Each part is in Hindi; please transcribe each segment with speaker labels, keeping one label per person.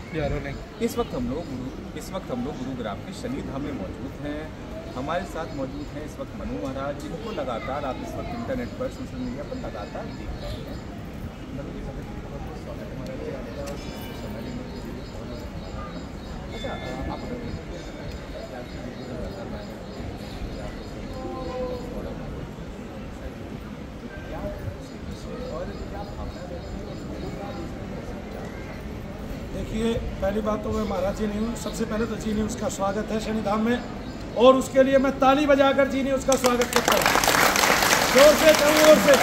Speaker 1: इस वक्त हम लोग गुरुग्राम के शनि धाम में मौजूद हैं। हमारे साथ मौजूद हैं इस वक्त मनु महाराज, जिनको लगातार आप इस वक्त इंटरनेट पर, सोशल मीडिया पर लगातार देख रहे हैं। अच्छा, आप
Speaker 2: देखिए, पहली बात तो मैं महाराज जी नहीं हूँ। सबसे पहले तो जी न्यूज़ का स्वागत है शनि धाम में, और उसके लिए मैं ताली बजाकर जी न्यूज़ का स्वागत करता हूँ, जोर से, चारों ओर से।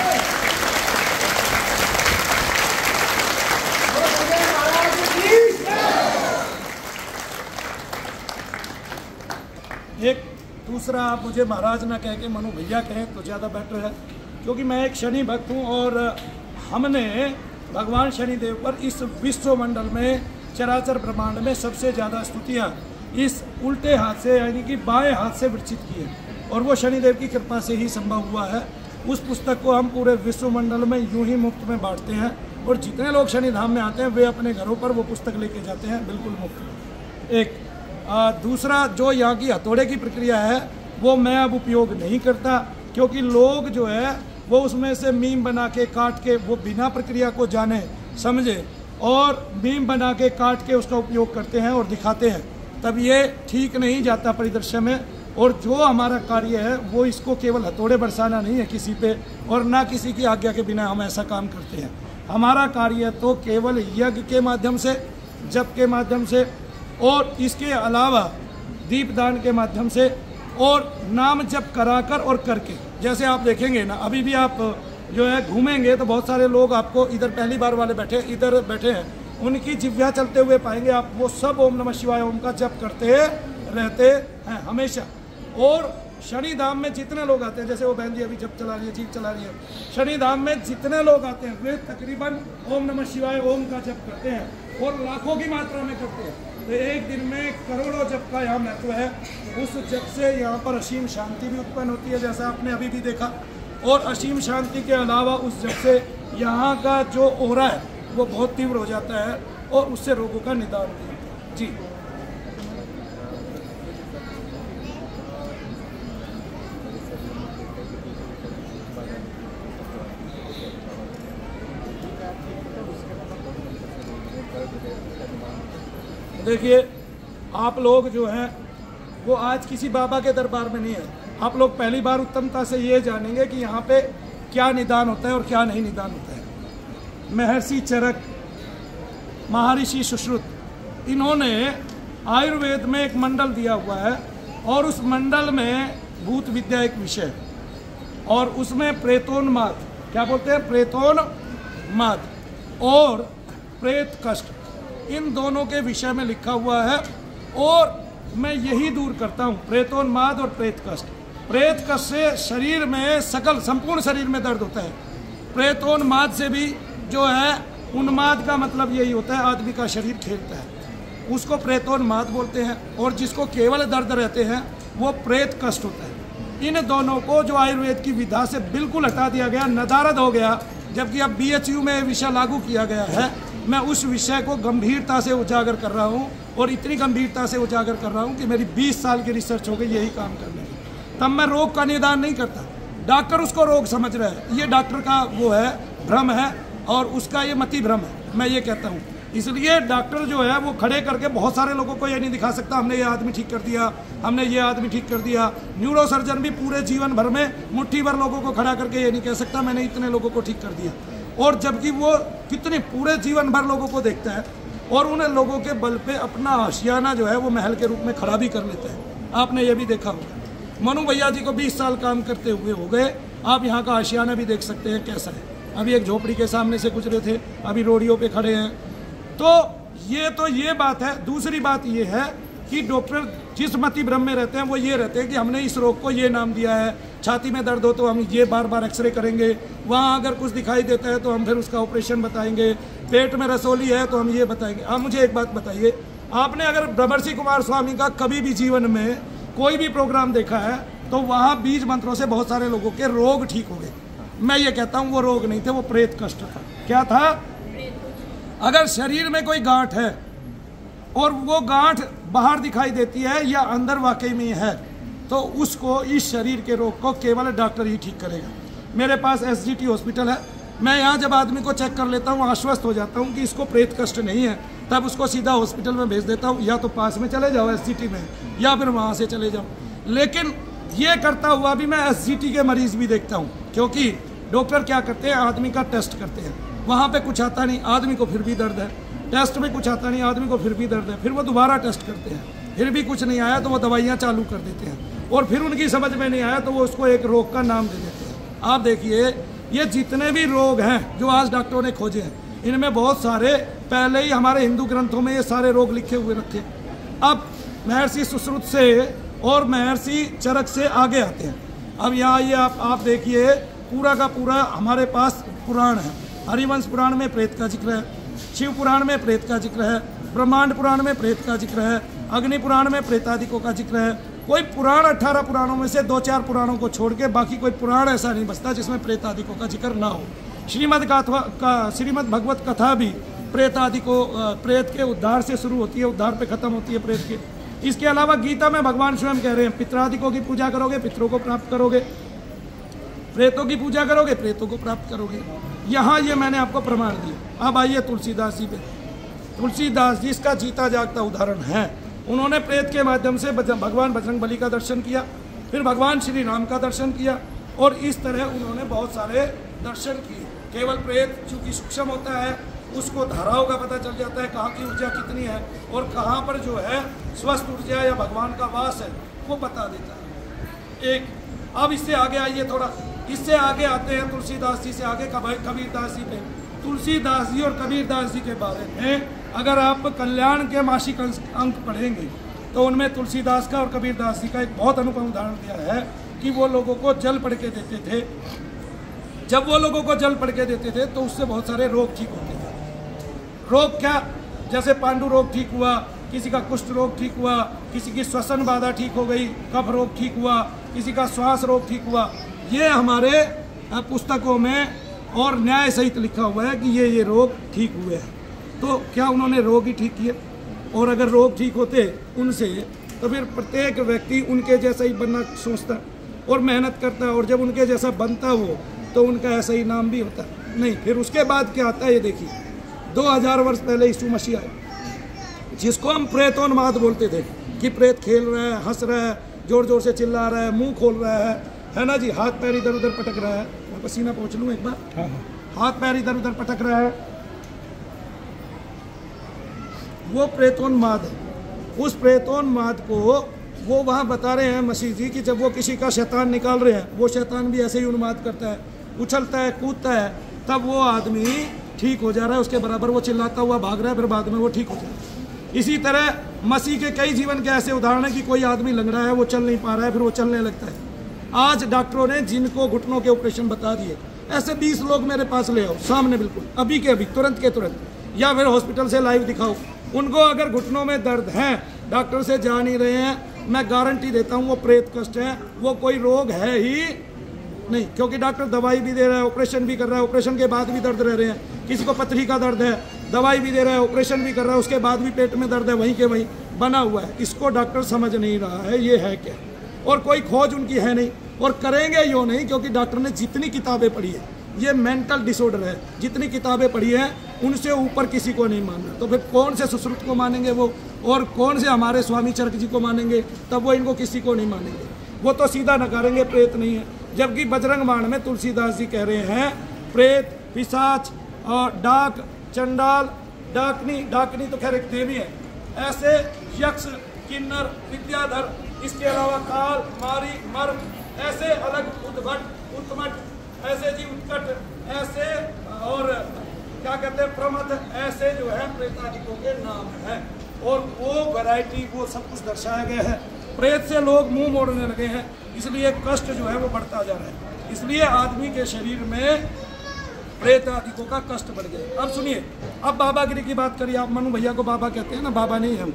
Speaker 2: एक दूसरा, आप मुझे महाराज ना कह के मनु भैया कहें तो ज़्यादा बेटर है, क्योंकि मैं एक शनि भक्त हूँ और हमने भगवान शनिदेव पर इस विश्व मंडल में, चराचर ब्रह्मांड में सबसे ज़्यादा स्तुतियाँ इस उल्टे हाथ से, यानी कि बाएं हाथ से विरचित की है, और वो शनिदेव की कृपा से ही संभव हुआ है। उस पुस्तक को हम पूरे विश्व मंडल में यूं ही मुफ्त में बांटते हैं, और जितने लोग शनि धाम में आते हैं वे अपने घरों पर वो पुस्तक लेके जाते हैं बिल्कुल मुफ्त। एक दूसरा, जो यहाँ की हथौड़े की प्रक्रिया है वो मैं अब उपयोग नहीं करता, क्योंकि लोग जो है वो उसमें से मीम बना के काट के, वो बिना प्रक्रिया को जाने समझे और मीम बना के काट के उसका उपयोग करते हैं और दिखाते हैं, तब ये ठीक नहीं जाता परिदृश्य में। और जो हमारा कार्य है वो इसको केवल हथौड़े बरसाना नहीं है किसी पे, और ना किसी की आज्ञा के बिना हम ऐसा काम करते हैं। हमारा कार्य तो केवल यज्ञ के माध्यम से, जप के माध्यम से, और इसके अलावा दीपदान के माध्यम से, और नाम जप कराकर और करके। जैसे आप देखेंगे ना, अभी भी आप जो है घूमेंगे तो बहुत सारे लोग आपको, इधर पहली बार वाले इधर बैठे हैं, उनकी जिह्वा चलते हुए पाएंगे आप, वो सब ओम नमः शिवाय ओम का जप करते रहते हैं हमेशा। और शनि धाम में जितने लोग आते हैं, जैसे वो बहन जी अभी जप चला रही है, जीप चला रही है, शनि धाम में जितने लोग आते हैं वे तकरीबन ओम नमः शिवाय ओम का जप करते हैं, और लाखों की मात्रा में करते हैं। तो एक दिन में करोड़ों जप का यहाँ महत्व है। उस जप से यहाँ पर असीम शांति भी उत्पन्न होती है, जैसा आपने अभी भी देखा, और असीम शांति के अलावा उस जप से यहाँ का जो ओरा है वो बहुत तीव्र हो जाता है, और उससे रोगों का निदान भी होता है। जी, देखिए, आप लोग जो हैं वो आज किसी बाबा के दरबार में नहीं है। आप लोग पहली बार उत्तमता से ये जानेंगे कि यहाँ पे क्या निदान होता है और क्या नहीं निदान होता है। महर्षि चरक, महर्षि सुश्रुत, इन्होंने आयुर्वेद में एक मंडल दिया हुआ है, और उस मंडल में भूत विद्या एक विषय है, और उसमें प्रेतोन्माद, क्या बोलते हैं, प्रेतोन्माद और प्रेत कष्ट, इन दोनों के विषय में लिखा हुआ है। और मैं यही दूर करता हूँ, प्रेतोन्माद और प्रेत कष्ट। प्रेत कष्ट से शरीर में संपूर्ण शरीर में दर्द होता है। प्रेतोन्माद से भी जो है, उन्माद का मतलब यही होता है आदमी का शरीर खेलता है, उसको प्रेतोन्माद बोलते हैं। और जिसको केवल दर्द रहते हैं वो प्रेत कष्ट होता है। इन दोनों को जो आयुर्वेद की विधा से बिल्कुल हटा दिया गया, नदारद हो गया, जबकि अब BHU में विषय लागू किया गया है। मैं उस विषय को गंभीरता से उजागर कर रहा हूँ, और इतनी गंभीरता से उजागर कर रहा हूँ कि मेरी 20 साल की रिसर्च हो गई यही काम करने की। तब मैं रोग का निदान नहीं करता, डॉक्टर उसको रोग समझ रहा है, ये डॉक्टर का वो है, भ्रम है, और उसका ये मति भ्रम है, मैं ये कहता हूँ। इसलिए डॉक्टर जो है वो खड़े करके बहुत सारे लोगों को ये नहीं दिखा सकता हमने ये आदमी ठीक कर दिया, हमने ये आदमी ठीक कर दिया। न्यूरो सर्जन भी पूरे जीवन भर में मुट्ठी भर लोगों को खड़ा करके ये नहीं कह सकता मैंने इतने लोगों को ठीक कर दिया, और जबकि वो कितने पूरे जीवन भर लोगों को देखता है, और उन लोगों के बल पे अपना आशियाना जो है वो महल के रूप में खड़ा भी कर लेता है। आपने ये भी देखा होगा। मनु भैया जी को 20 साल काम करते हुए हो गए, आप यहाँ का आशियाना भी देख सकते हैं कैसा है। अभी एक झोपड़ी के सामने से गुजरे थे, अभी रोडियों पे खड़े हैं। तो ये बात है। दूसरी बात ये है कि डॉक्टर जिस मति भ्रम में रहते हैं वो ये रहते हैं कि हमने इस रोग को ये नाम दिया है, छाती में दर्द हो तो हम ये बार बार एक्सरे करेंगे, वहाँ अगर कुछ दिखाई देता है तो हम फिर उसका ऑपरेशन बताएंगे, पेट में रसोली है तो हम ये बताएंगे। आप मुझे एक बात बताइए, आपने अगर ब्रह्मर्षि कुमार स्वामी का कभी भी जीवन में कोई भी प्रोग्राम देखा है तो वहाँ बीज मंत्रों से बहुत सारे लोगों के रोग ठीक हो गए। मैं ये कहता हूँ वो रोग नहीं थे, वो प्रेत कष्ट था। क्या था? अगर शरीर में कोई गांठ है और वो गांठ बाहर दिखाई देती है या अंदर वाकई में है, तो उसको, इस शरीर के रोग को केवल डॉक्टर ही ठीक करेगा। मेरे पास SGT हॉस्पिटल है, मैं यहाँ जब आदमी को चेक कर लेता हूँ, आश्वस्त हो जाता हूँ कि इसको प्रेत कष्ट नहीं है, तब उसको सीधा हॉस्पिटल में भेज देता हूँ, या तो पास में चले जाओ SGT में, या फिर वहाँ से चले जाओ। लेकिन ये करता हुआ भी मैं SGT के मरीज भी देखता हूँ, क्योंकि डॉक्टर क्या करते हैं, आदमी का टेस्ट करते हैं, वहाँ पे कुछ आता नहीं, आदमी को फिर भी दर्द है, टेस्ट में कुछ आता नहीं, आदमी को फिर भी दर्द है, फिर वो दोबारा टेस्ट करते हैं, फिर भी कुछ नहीं आया तो वो दवाइयाँ चालू कर देते हैं, और फिर उनकी समझ में नहीं आया तो वो उसको एक रोग का नाम दे देते हैं। आप देखिए, ये जितने भी रोग हैं जो आज डॉक्टरों ने खोजे हैं, इनमें बहुत सारे पहले ही हमारे हिंदू ग्रंथों में ये सारे रोग लिखे हुए रखे। अब महर्षि सुश्रुत से और महर्षि चरक से आगे आते हैं। अब यहाँ ये आप देखिए, पूरा का पूरा हमारे पास पुराण है। हरिवंश पुराण में प्रेत का जिक्र है, शिव पुराण में प्रेत का जिक्र है, ब्रह्मांड पुराण में प्रेत का जिक्र है, अग्नि पुराण में प्रेतादिकों का जिक्र है। कोई पुराण 18 पुराणों में से 2-4 पुराणों को छोड़ के बाकी कोई पुराण ऐसा नहीं बचता जिसमें प्रेतादिकों का जिक्र ना हो। श्रीमद् भगवत कथा भी प्रेतादिकों, प्रेत के उद्धार से शुरू होती है, उद्धार पे खत्म होती है प्रेत के। इसके अलावा गीता में भगवान स्वयं कह रहे हैं, पितरादिकों की पूजा करोगे पितरों को प्राप्त करोगे, प्रेतों की पूजा करोगे प्रेतों को प्राप्त करोगे। यहाँ ये मैंने आपको प्रमाण दिया। अब आइए तुलसीदास जी पे। तुलसीदास जी इसका जीता जागता उदाहरण है। उन्होंने प्रेत के माध्यम से भगवान बजरंगबली का दर्शन किया, फिर भगवान श्री राम का दर्शन किया, और इस तरह उन्होंने बहुत सारे दर्शन किए। केवल प्रेत चूँकि सूक्ष्म होता है, उसको धाराओं का पता चल जाता है, कहाँ की ऊर्जा कितनी है और कहाँ पर जो है स्वस्थ ऊर्जा या भगवान का वास है, वो बता देता है। एक अब इससे आगे आइए, थोड़ा इससे आगे आते हैं तुलसीदास जी से आगे कबीरदास जी पे। तुलसीदास जी और कबीरदास जी के बारे में अगर आप कल्याण के मासिक अंक पढ़ेंगे तो उनमें तुलसीदास का और कबीरदास जी का एक बहुत अनुपम उदाहरण दिया है कि वो लोगों को जल पढ़ के देते थे। जब वो लोगों को जल पढ़ के देते थे तो उससे बहुत सारे रोग ठीक होते थे। रोग क्या, जैसे पांडु रोग ठीक हुआ, किसी का कुष्ठ रोग ठीक हुआ, किसी की श्वसन बाधा ठीक हो गई, कफ रोग ठीक हुआ, किसी का श्वास रोग ठीक हुआ। ये हमारे पुस्तकों में और न्याय सहित लिखा हुआ है कि ये रोग ठीक हुए हैं। तो क्या उन्होंने रोग ही ठीक किए? और अगर रोग ठीक होते उनसे तो फिर प्रत्येक व्यक्ति उनके जैसा ही बनना सोचता और मेहनत करता, और जब उनके जैसा बनता वो तो उनका ऐसा ही नाम भी होता नहीं। फिर उसके बाद क्या आता है, ये देखिए, 2000 वर्ष पहले यीशु मसीह आए, जिसको हम प्रेतोन्माद बोलते थे कि प्रेत खेल रहा है, हंस रहा है, जोर जोर से चिल्ला रहा है, मुंह खोल रहा है ना जी, हाथ पैर इधर उधर पटक रहा है। मैं पसीना पहुँच लूँ एक बार। हाँ। हाथ पैर इधर उधर पटक रहा है, वो प्रेतोन्माद है। उस प्रेतोन्माद को वो वहाँ बता रहे हैं मसीह जी कि जब वो किसी का शैतान निकाल रहे हैं, वो शैतान भी ऐसे ही उन्माद करता है, उछलता है, कूदता है, तब वो आदमी ठीक हो जा रहा है, उसके बराबर वो चिल्लाता हुआ भाग रहा है, फिर बाद में वो ठीक हो जाता है। इसी तरह मसीह के कई जीवन के ऐसे उदाहरण है कि कोई आदमी लंगड़ा है, वो चल नहीं पा रहा है, फिर वो चलने लगता है। आज डॉक्टरों ने जिनको घुटनों के ऑपरेशन बता दिए, ऐसे 20 लोग मेरे पास ले आओ सामने, बिल्कुल अभी के अभी, तुरंत के तुरंत, या फिर हॉस्पिटल से लाइव दिखाओ। उनको अगर घुटनों में दर्द है, डॉक्टर से जा नहीं रहे हैं, मैं गारंटी देता हूँ वो प्रेत कष्ट है, वो कोई रोग है ही नहीं। क्योंकि डॉक्टर दवाई भी दे रहा है, ऑपरेशन भी कर रहा है, ऑपरेशन के बाद भी दर्द रह रहे हैं। किसी को पथरी का दर्द है, दवाई भी दे रहा है, ऑपरेशन भी कर रहा है, उसके बाद भी पेट में दर्द है, वहीं के वहीं बना हुआ है। इसको डॉक्टर समझ नहीं रहा है ये है क्या, और कोई खोज उनकी है नहीं, और करेंगे यो नहीं, क्योंकि डॉक्टर ने जितनी किताबें पढ़ी है, ये मेंटल डिसऑर्डर है, जितनी किताबें पढ़ी है उनसे ऊपर किसी को नहीं मानना। तो फिर कौन से सुश्रुत को मानेंगे वो, और कौन से हमारे स्वामी चरक जी को मानेंगे? तब वो इनको किसी को नहीं मानेंगे, वो तो सीधा नकारेंगे प्रेत नहीं है। जबकि बजरंग बाण में तुलसीदास जी कह रहे हैं प्रेत, पिशाच और डाक, चंडाल, डाकनी, डाकनी तो खैर एक देवी है, ऐसे यक्ष, किन्नर, विद्याधर, इसके अलावा काल, मारी, मर, ऐसे अलग उद्भट, उत्मट, ऐसे जी उत्कट, ऐसे और क्या कहते हैं प्रमथ, ऐसे जो है प्रेतादिकों के नाम हैं। और वो वैरायटी, वो सब कुछ दर्शाया गया है। प्रेत से लोग मुंह मोड़ने लगे हैं, इसलिए कष्ट जो है वो बढ़ता जा रहा है। इसलिए आदमी के शरीर में प्रेतादिकों का कष्ट बढ़ गया। अब सुनिए, अब बाबागिरी की बात करिए। आप मनु भैया को बाबा कहते हैं ना, बाबा नहीं हम,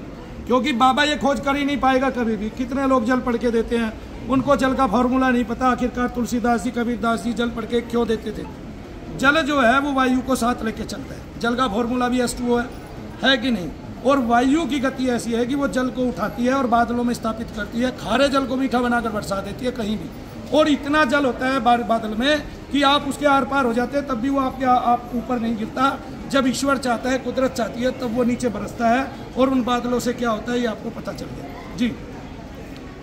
Speaker 2: क्योंकि बाबा ये खोज कर ही नहीं पाएगा कभी भी। कितने लोग जल पढ़ के देते हैं, उनको जल का फॉर्मूला नहीं पता। आखिरकार तुलसीदास जी, कबीरदास जी जल पढ़ के क्यों देते थे? जल जो है वो वायु को साथ लेके चलता है। जल का फॉर्मूला भी H2O है कि नहीं? और वायु की गति ऐसी है कि वो जल को उठाती है और बादलों में स्थापित करती है, खारे जल को मीठा बनाकर बरसा देती है कहीं भी। और इतना जल होता है बादल में कि आप उसके आर पार हो जाते हैं, तब भी वो आप ऊपर नहीं गिरता। जब ईश्वर चाहता है, कुदरत चाहती है, तब वो नीचे बरसता है। और उन बादलों से क्या होता है ये आपको पता चल गया जी।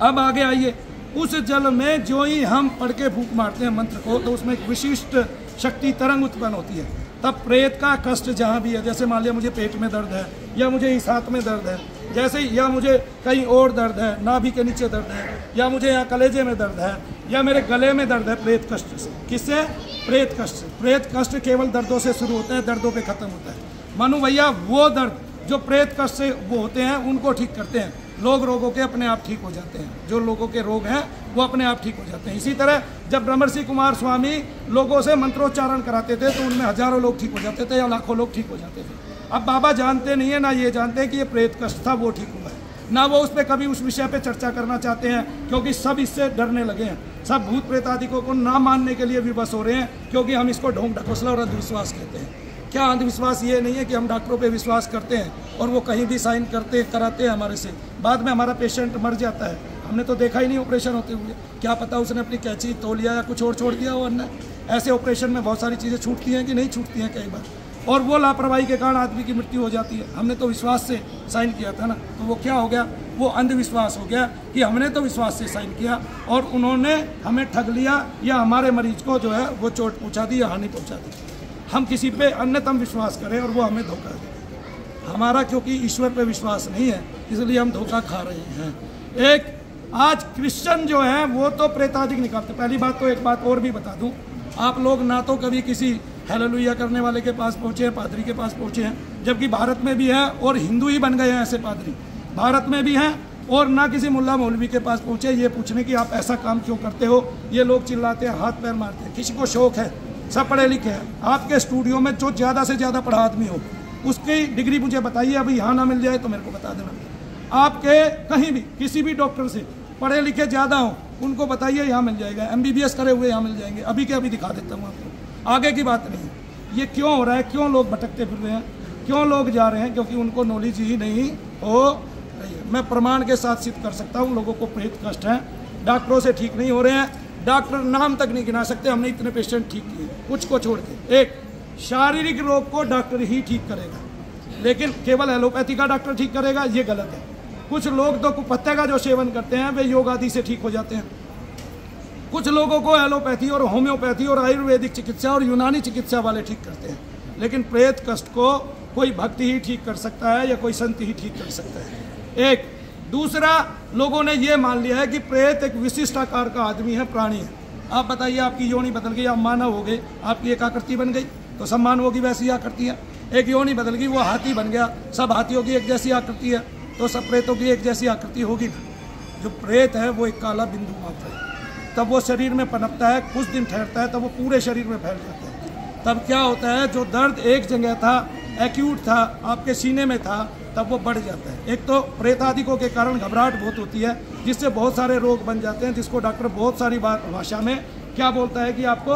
Speaker 2: अब आगे आइए, उस जल में जो ही हम पढ़ के फूंक मारते हैं मंत्र को, तो उसमें एक विशिष्ट शक्ति तरंग उत्पन्न होती है। तब प्रेत का कष्ट जहाँ भी है, जैसे मान लिया मुझे पेट में दर्द है, या मुझे इस हाथ में दर्द है, जैसे या मुझे कहीं और दर्द है, नाभि के नीचे दर्द है, या मुझे यहाँ कलेजे में दर्द है, या मेरे गले में दर्द है, प्रेत कष्ट से। किससे? प्रेत कष्ट से। प्रेत कष्ट केवल दर्दों से शुरू होता है, दर्दों पे खत्म होता है। मानो भैया वो दर्द जो प्रेत कष्ट से वो होते हैं, उनको ठीक करते हैं लोग। रोगों के अपने आप ठीक हो जाते हैं, जो लोगों के रोग हैं वो अपने आप ठीक हो जाते हैं। इसी तरह जब ब्रह्मर्षि कुमार स्वामी लोगों से मंत्रोच्चारण कराते थे, तो उनमें हजारों लोग ठीक हो जाते थे या लाखों लोग ठीक हो जाते थे। अब बाबा जानते नहीं है, ना ये जानते हैं कि ये प्रेत कष्ट था, वो ठीक हुआ है, ना वो उस पर कभी उस विषय पे चर्चा करना चाहते हैं, क्योंकि सब इससे डरने लगे हैं। सब भूत प्रेत आदि को ना मानने के लिए विवश हो रहे हैं, क्योंकि हम इसको ढोंग ढकोसला और अंधविश्वास कहते हैं। क्या अंधविश्वास ये नहीं है कि हम डॉक्टरों पे विश्वास करते हैं और वो कहीं भी साइन कराते हैं हमारे से, बाद में हमारा पेशेंट मर जाता है, हमने तो देखा ही नहीं ऑपरेशन होते हुए, क्या पता उसने अपनी कैंची तौलिया या कुछ और छोड़ दिया हो अन्य। ऐसे ऑपरेशन में बहुत सारी चीज़ें छूटती हैं कि नहीं छूटती हैं कई बार, और वो लापरवाही के कारण आदमी की मृत्यु हो जाती है। हमने तो विश्वास से साइन किया था ना, तो वो क्या हो गया? वो अंधविश्वास हो गया कि हमने तो विश्वास से साइन किया और उन्होंने हमें ठग लिया, या हमारे मरीज को जो है वो चोट पहुँचा दी या हानि पहुँचा दी। हम किसी पे अन्यतम विश्वास करें और वो हमें धोखा दे। हमारा क्योंकि ईश्वर पे विश्वास नहीं है, इसलिए हम धोखा खा रहे हैं। एक आज क्रिश्चियन जो है वो तो प्रेतादिक निकालते। पहली बात तो एक बात और भी बता दूं, आप लोग ना तो कभी किसी हालेलुया करने वाले के पास पहुँचे हैं, पादरी के पास पहुँचे हैं, जबकि भारत में भी है और हिंदू ही बन गए हैं ऐसे पादरी, भारत में भी हैं। और ना किसी मुल्ला मौलवी के पास पहुँचे ये पूछने कि आप ऐसा काम क्यों करते हो। ये लोग चिल्लाते हैं, हाथ पैर मारते हैं। किसी को शौक है, सब पढ़े लिखे हैं। आपके स्टूडियो में जो ज़्यादा से ज़्यादा पढ़ा आदमी हो, उसकी डिग्री मुझे बताइए, अभी यहाँ ना मिल जाए तो मेरे को बता देना। आपके कहीं भी किसी भी डॉक्टर से पढ़े लिखे ज़्यादा हो, उनको बताइए यहाँ मिल जाएगा। MBBS करे हुए यहाँ मिल जाएंगे, अभी के अभी दिखा देता हूँ आपको। आगे की बात नहीं। ये क्यों हो रहा है? क्यों लोग भटकते फिर रहे हैं? क्यों लोग जा रहे हैं? क्योंकि उनको नॉलेज ही नहीं हो रही है। मैं प्रमाण के साथ सिद्ध कर सकता हूँ, लोगों को प्रेत कष्ट है, डॉक्टरों से ठीक नहीं हो रहे हैं। डॉक्टर नाम तक नहीं गिना सकते, हमने इतने पेशेंट ठीक किए, कुछ को छोड़ के। एक शारीरिक रोग को डॉक्टर ही ठीक करेगा, लेकिन केवल एलोपैथी का डॉक्टर ठीक करेगा, ये गलत है। कुछ लोग तो पत्ते का जो सेवन करते हैं वे योग आदि से ठीक हो जाते हैं। कुछ लोगों को एलोपैथी और होम्योपैथी और आयुर्वेदिक चिकित्सा और यूनानी चिकित्सा वाले ठीक करते हैं, लेकिन प्रेत कष्ट को कोई भक्ति ही ठीक कर सकता है या कोई संत ही ठीक कर सकता है। एक दूसरा, लोगों ने ये मान लिया है कि प्रेत एक विशिष्ट आकार का आदमी है, प्राणी है। आप बताइए, आपकी योनि बदल गई, आप मानव हो गए, आपकी एक आकृति बन गई, तो सब मानवों की वैसी आकृति है। एक योनि बदल गई, वो हाथी बन गया, सब हाथियों की एक जैसी आकृति है, तो सब प्रेतों की एक जैसी आकृति होगी ना। जो प्रेत है वो एक काला बिंदु मात्र है। तब वो शरीर में पनपता है, कुछ दिन ठहरता है, तब वो पूरे शरीर में फैल जाता है। तब क्या होता है, जो दर्द एक जगह था, एक्यूट था, आपके सीने में था, तब वो बढ़ जाता है। एक तो प्रेतादिकों के कारण घबराहट बहुत होती है, जिससे बहुत सारे रोग बन जाते हैं, जिसको डॉक्टर बहुत सारी भाषा में क्या बोलता है कि आपको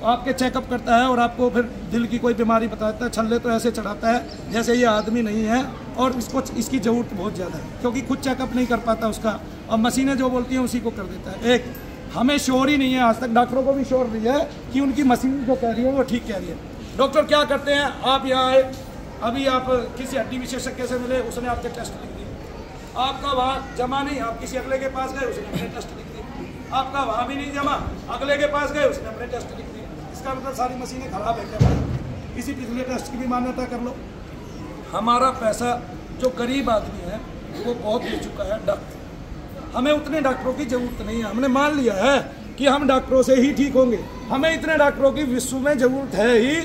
Speaker 2: आपके चेकअप करता है और आपको फिर दिल की कोई बीमारी बताता है। छल्ले तो ऐसे चढ़ाता है जैसे ये आदमी नहीं है, और इसकी ज़रूरत बहुत ज़्यादा है, क्योंकि खुद चेकअप नहीं कर पाता उसका, और मशीनें जो बोलती हैं उसी को कर देता है। एक हमें श्योर ही नहीं है, आज तक डॉक्टरों को भी श्योर नहीं है कि उनकी मशीन जो कह रही है वो ठीक कह रही है। डॉक्टर क्या करते हैं, आप यहाँ आए, अभी आप किसी हड्डी विशेषज्ञ से मिले, उसने आपके टेस्ट लिख दिए, आपका वहाँ जमा नहीं, आप किसी अगले के पास गए, उसने अपने टेस्ट लिख दिए, आपका वहाँ भी नहीं जमा, अगले के पास गए, उसने अपने टेस्ट लिख दिए। इसका मतलब सारी मशीनें खराब है क्या? किसी पिछले टेस्ट की भी मान्यता कर लो। हमारा पैसा जो गरीब आदमी है वो बहुत ले चुका है डॉक्टर, हमें उतने डॉक्टरों की जरूरत नहीं है। हमने मान लिया है कि हम डॉक्टरों से ही ठीक होंगे, हमें इतने डॉक्टरों की विश्व में जरूरत है ही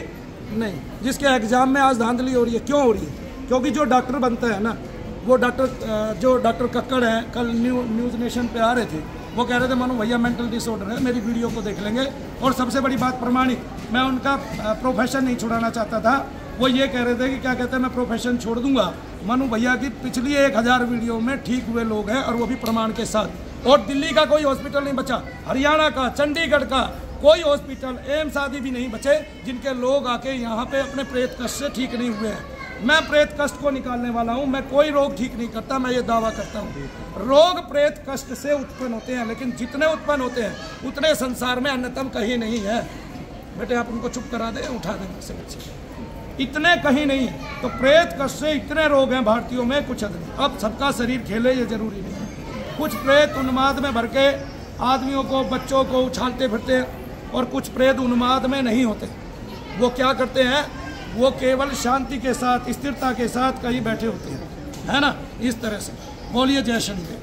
Speaker 2: नहीं। जिसके एग्जाम में आज धांधली हो रही है, क्यों हो रही है? क्योंकि जो डॉक्टर बनता है ना, वो जो डॉक्टर कक्कड़ हैं, कल न्यूज़ नेशन पे आ रहे थे, वो कह रहे थे मानो भैया मेंटल डिसऑर्डर है, मेरी वीडियो को देख लेंगे। और सबसे बड़ी बात प्रमाणित, मैं उनका प्रोफेशन नहीं छुड़ाना चाहता था, वो ये कह रहे थे कि क्या कहते हैं, मैं प्रोफेशन छोड़ दूंगा। मनु भैया की पिछली 1000 वीडियो में ठीक हुए लोग हैं, और वो भी प्रमाण के साथ। और दिल्ली का कोई हॉस्पिटल नहीं बचा, हरियाणा का, चंडीगढ़ का कोई हॉस्पिटल, एम्स आदि भी नहीं बचे जिनके लोग आके यहाँ पे अपने प्रेत कष्ट से ठीक नहीं हुए हैं। मैं प्रेत कष्ट को निकालने वाला हूँ। मैं कोई रोग ठीक नहीं करता, मैं ये दावा करता हूँ। रोग प्रेत कष्ट से उत्पन्न होते हैं, लेकिन जितने उत्पन्न होते हैं उतने संसार में अन्यतम कहीं नहीं है। बेटे आप उनको चुप करा दें, उठा दें से बच्चे, इतने कहीं नहीं। तो प्रेत कष्ट से इतने रोग हैं भारतीयों में, कुछ हद नहीं। अब सबका शरीर खेले ये जरूरी नहीं है। कुछ प्रेत उन्माद में भर के आदमियों को, बच्चों को उछालते फिरते हैं, और कुछ प्रेत उन्माद में नहीं होते। वो क्या करते हैं, वो केवल शांति के साथ, स्थिरता के साथ कहीं बैठे होते हैं, है ना, इस तरह से। बोलिए जय शनिदेव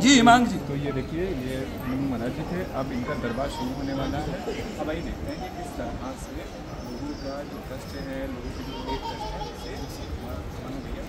Speaker 2: जी। हिमांग जी,
Speaker 1: तो ये देखिए, ये मनु महाराज जी थे। अब इनका दरबार शुरू होने वाला है। अब आइए देखते हैं कि किस तरह से लोगों का जो कष्ट है, लोगों के जो एक कष्ट है, उसे मनु भैया